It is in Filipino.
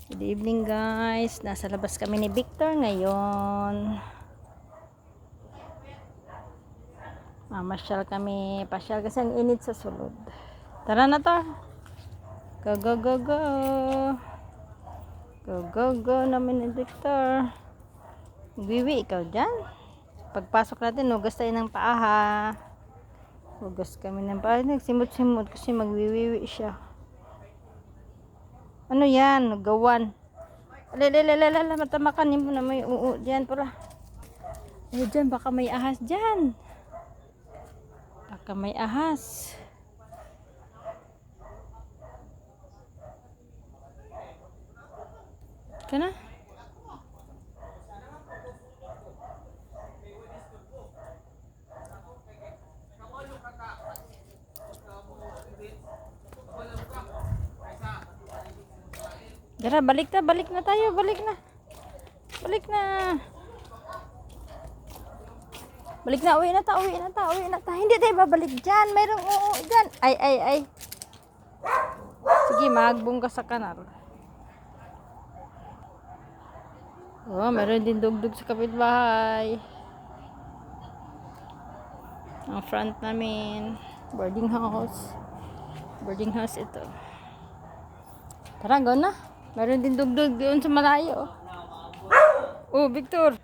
Good evening guys. Nasa labas kami ni Victor ngayon. Mamasyal kami. Pasyal kasi ang init sa sulod. Tara na to. Go go go go. Go go go namin ni Victor. Wiwi ikaw dyan. Pagpasok natin hugas tayo ng paa ha. Hugas kami ng paa. Nagsimot-simot kasi magwiwiwi siya. Ano yan? Gawan. Alala, matamakan mo na may diyan pala. Diyan, baka may ahas diyan. Baka may ahas. Kana? Dara, balik na tayo, balik na. Uwi na ta. Hindi tayo babalik dyan. Mayroong dyan. Ay. Sige, magbong ka sa kanal. Oh, meron din dugdug sa kapitbahay. Ang front namin. Boarding house ito. Tara, go na. Meron din dugdug doon sa malayo. Oh, Victor.